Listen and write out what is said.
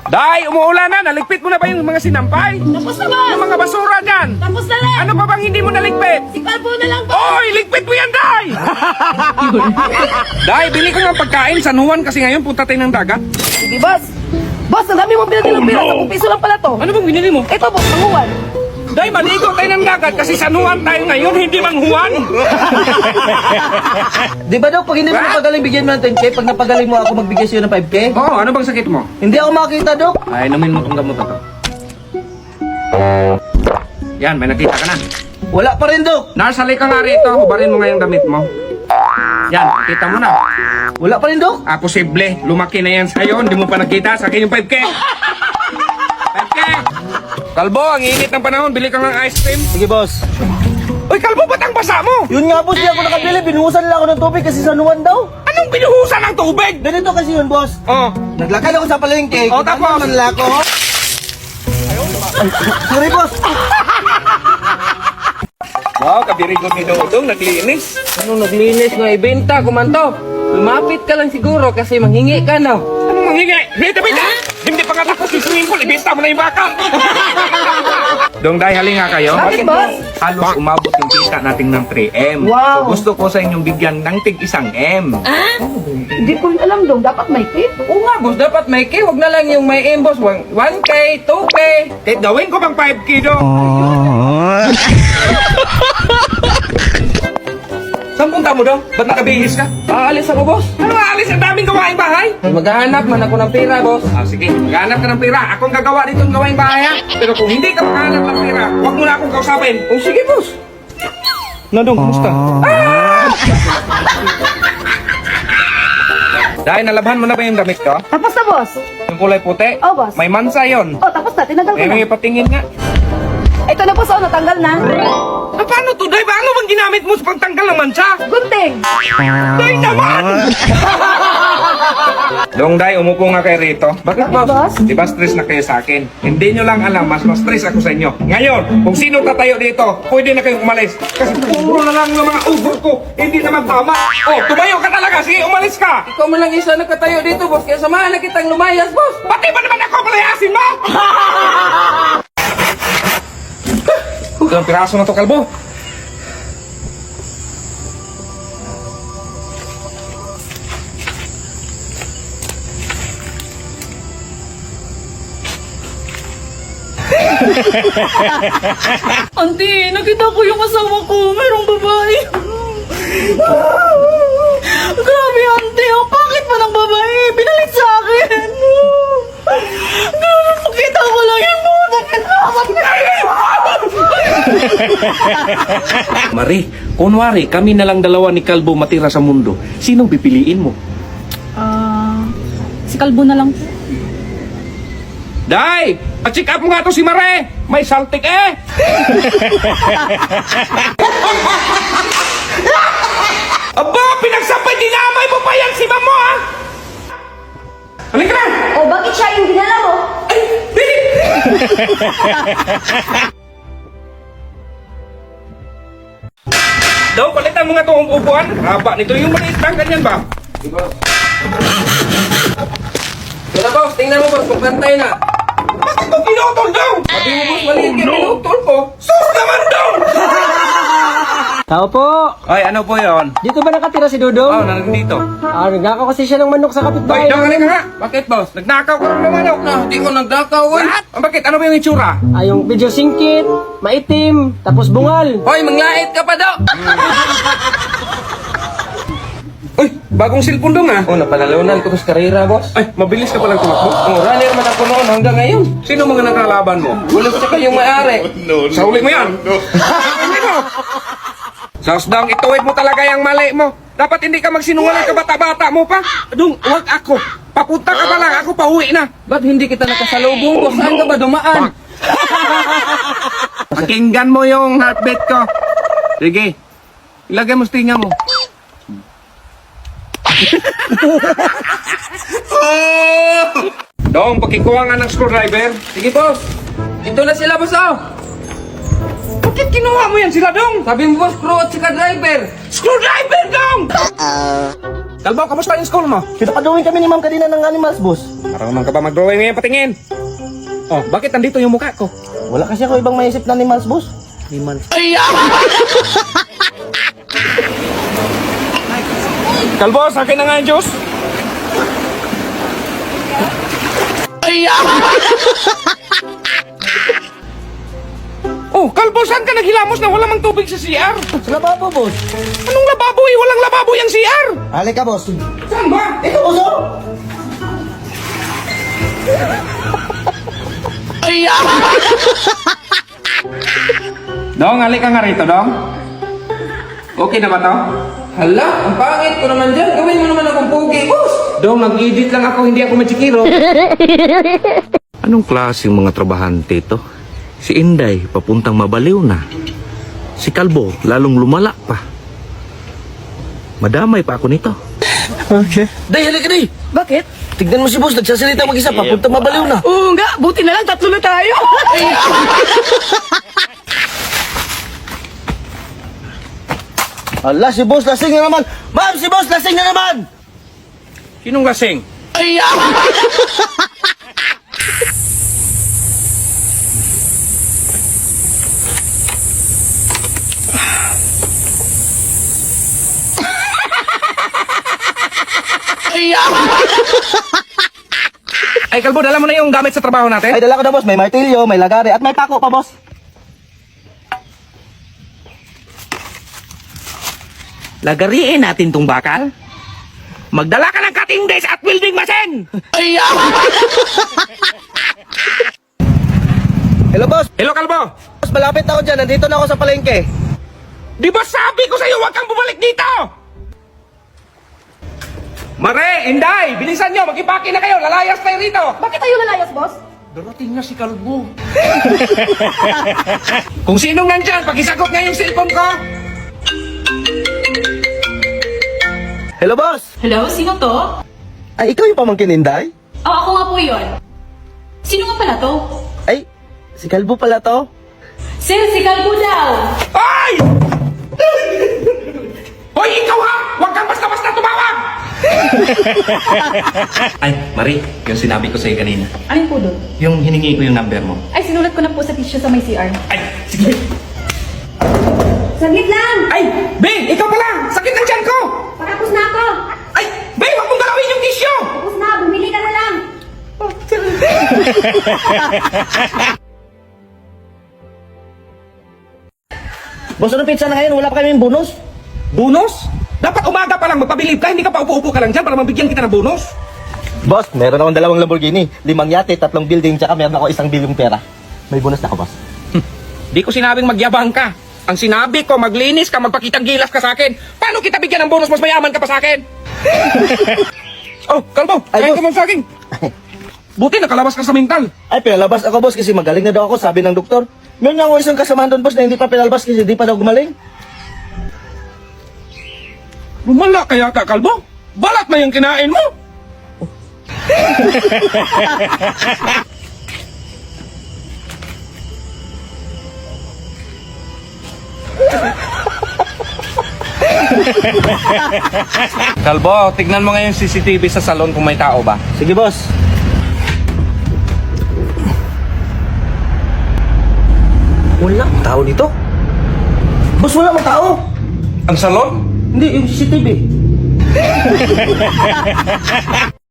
Day, umuulan na. Naligpit mo na ba yung mga sinampay? Tapos na, boss! Yung mga basura dyan. Tapos na lang! Ano pa bang hindi mo naligpit? Si Kalbo na lang, boss! Oy, ligpit mo yan, Day! Day, bili ko ng pagkain sa Juan kasi ngayon punta tayo ng dagat. Sige, boss! Boss, ang dami mong pinadala ng pera. 10 piso lang pala to. Ano bang binili mo? Ito, boss, panguwan. Day, maligo tayo ng dagat kasi sa Juan tayo ngayon, hindi mang Juan. Di ba daw, pag hindi mo napagaling, bigyan mo ng 10K. Pag napagaling mo ako, magbigay sa'yo ng 5K. Oo, ano bang sakit mo? Hindi ako makita, Dok. Ay, inumin mo itong gamot na to. Yan, may nakita ka na. Wala pa rin, Dok. Narsali ka nga rito, hubarin mo nga yung damit mo. Yan, kita mo na. Wala pa rin, Dok. Posible, lumaki na yan sa'yo, hindi mo pa nakita, sa akin yung 5K. 5K! Kalbo, ang init ng panahon, bili ka ng ice cream. Sige, boss. Uy, Kalbo, ba't ang basa mo? Yun nga, boss. Di ako nakabili. Binuhusan lang ako ng tubig kasi sa nuwan daw. Anong binuhusan ng tubig? Ganito kasi yun, boss. Oh, Naglakad ako sa palengke. Oh, tapos? Manla ko. Sorry, boss. wow, kabirigot ni Dodong, naglinis. Anong naglinis nga ibenta, kumanto? Lumapit ka lang siguro kasi manghingi ka na. Anong manghingi? Bita! Hindi pa nga tapos yung swimming pool, ibenta mo na yung baka. Dong, dahil halinga kayo. Bakit, boss? Halos umabot yung kita natin ng 3M. Wow. So gusto ko sa inyong bigyan ng tig 1M. Hindi ko rin alam, dong. Dapat may tip. Oo nga, boss, dapat may K. Huwag na lang yung may M, boss. 1K, 2K. Kahit gawin ko bang 5K, Dong? Saan punta mo, Dong? Ba't nakabihis ka? Aalis ako, boss. Ano aalis? Ang daming gawaing bahay. Maghahanap man ako ng pera, boss. Sige, maghanap ka ng pera. Akong gagawa dito ng gawaing bahay, ha? Pero kung hindi ka maghanap ng pera, huwag mo na akong kausapin. Oh, sige, boss. Dong, kumusta? Dahil nalabhan mo na ba yung damit ko? Tapos na, boss. Yung kulay puti? Oh, boss. May mansa yon. Oh, tapos na. Tinagal ko na. May patingin nga. Ito na, boss. Oh, natanggal na. Paano to, Day? Paano bang ginamit mo sa pagtanggal ng mansa? Gunting. Day naman! Dong, Day, umupo nga kayo rito. Bakit, Bakit, boss? Di ba stress na kayo sa akin? Hindi nyo lang alam, mas stress ako sa inyo. Ngayon, kung sino tatayo dito, pwede na kayong umalis. Kasi puro na lang ng mga ugod ko, hindi naman tama. Oh, tumayo ka talaga, sige, umalis ka! Ikaw man lang isa nakatayo dito, boss. Kaya samahan na kitang lumayas, boss. Pati ba naman ako palayasin mo? Ilang piraso na to, Kalbo? Auntie, nakita ko yung asawa ko. Merong babae. Grabe, auntie. Oh, bakit pa ng babae? Binalit sa akin. Grabe, pakita ko lang yung muna. Mari, kunwari, kami na lang dalawa ni Kalbo matira sa mundo. Sinong pipiliin mo? Si Kalbo na lang po. Day! Pa-check up mo nga to si Mare! May saltik eh! Aba! Pinagsapay! Dinamay mo pa yan si Mamo ha! Halika na! Oh, bakit siya yung dinala mo? Ay! Dili! Daw, palitan mo nga itong upuan. Haba nito yung maliit lang, ganyan ba? Ito na, boss. Tingnan mo, boss. Kung pantay na. Bakit ito pinutol daw? Sabi mo, boss, maliit ka. Pinutol ko. Sus naman daw! Tao po. Ay, ano po yun? Dito ba nakatira si Dodong? Oh, nandito. Nagnakaw kasi siya ng manok sa Ay, kapitbahay. daw ka nga. Bakit, boss? Nagnakaw ka ng manok. Na, hindi ko nagdakaw, eh. Bakit? Ano ba yung itsura? Yung video singkit, maitim, tapos bungal. Hoy, manglait ka pa daw. Uy, bagong cellphone dong ah. Oh, napalalunan ko to sa karera, boss. Ay, mabilis ka palang tumakbo. Oh, runner man ako noon hanggang ngayon. Sino mga nakalaban mo? Wala ko siya kayong may-ari. Sa huli mo yan. Hindi mo. Sa Osdong, ituwid mo talaga yung mali mo. Dapat hindi ka magsinungaling ka bata-bata mo pa. Dong, wag ako. Papunta ka pa lang, ako pauwi na. Ba't hindi kita nakasalubong, boss? Saan ka ba dumaan? Pakinggan mo yung heartbeat ko. Sige. Ilagay mo sa tinga mo. Dong, pakikuha nga ng screwdriver. Sige, boss. Ito na sila, boss, oh. Bakit kinuha mo yan sila, Dong? Sabi mo, boss, crew at saka driver. Screwdriver, Dong! Kalbo, kamusta yung school mo? Pinapadrawing kami ni ma'am kanina ng animals, boss. Marunong ka ba mag-drawing ngayon patingin? Oh, bakit nandito yung mukha ko? Wala kasi ako ibang maisip na animals, boss. Animals. Kalbo, sa akin na nga yung juice. Oh, Kalbo, saan ka naghilamos na wala mang tubig sa CR? Sa lababo, boss. Anong lababo eh? Walang lababo yung CR. Halika, boss. Saan ba? Ito, boss, oh. Dong, halika nga rito, Dong. Okay na ba to? Hala, ang pangit ko naman dyan. Gawin mo naman akong pogi, boss. Dong, nag-edit lang ako, hindi ako magsikiro. Anong klaseng mga trabahante to? Si Inday, papuntang mabaliw na. Si Kalbo, lalong lumala pa. Madamay pa ako nito. Okay. Day, halika, Day. Bakit? Tignan mo si boss, nagsasalita mag-isa, papunta mabaliw na. Oo nga, buti na lang tatlo na tayo. Ala, si boss lasing na naman. Ma'am, si boss lasing na naman. Sinong lasing? Ay, Kalbo, dala mo na yung gamit sa trabaho natin? Ay, dala ko na, boss. May martilyo, may lagari, at may pako pa, boss. Lagariin natin tong bakal. Magdala ka ng cutting days at welding machine. Hello, boss. Hello, Kalbo. Boss, malapit ako dyan. Nandito na ako sa palengke. Di ba sabi ko sa'yo, huwag kang bumalik dito? Mare, Inday, bilisan nyo, mag-ipaki na kayo, lalayas tayo rito. Bakit tayo lalayas, boss? Darating na si Kalbo. Kung sinong nandyan, pakisagot nga yung cellphone ko. Hello, boss. Hello, sino to? Ay, ikaw yung pamangkin, Inday? Oh, ako nga po yun. Sino nga pala to? Ay, si Kalbo pala to. Sir, si Kalbo daw! Ay! Hoy, ikaw ha! Huwag kang basta-basta tumawag! Ay, Marie, yung sinabi ko sa'yo kanina. Alin po doon? Yung hiningi ko yung number mo. Ay, sinulat ko na po sa tissue sa may CR. Ay, sige. Saglit lang! Ay, Bing, ikaw pala! Sakit ng tiyan ko! Patapos na ako! Ay, Bing, huwag mong galawin yung tissue! Tapos na, bumili ka na lang! Boss, anong pizza na ngayon? Wala pa kaming bonus? Bonus? Dapat umaga pa lang magpabilib ka, hindi ka pa upo-upo ka lang dyan para mabigyan kita ng bonus. Boss, meron akong 2 Lamborghini, 5 yate, 3 building, tsaka meron ako 1 bilyong pera. May bonus na ako, boss. Di ko sinabing magyabang ka. Ang sinabi ko, maglinis ka, magpakitang gilas ka sa akin. Paano kita bigyan ng bonus, mas mayaman ka pa sa akin? Oh, Kalbo, Ay, kain boss. ka mong saging. Buti nakalabas ka sa mental. Ay, pinalabas ako, boss, kasi magaling na daw ako, sabi ng doktor. Meron nga ako isang kasamahan doon, boss, na hindi pa pinalabas kasi hindi pa daw gumaling. Lumala kaya ka, Kalbo? Balat na yung kinain mo. Kalbo, tignan mo ngayon CCTV sa salon kung may tao ba. Sige, boss. Wala tao dito. Boss, wala mang tao. Ang salon? Hindi, yung CCTV.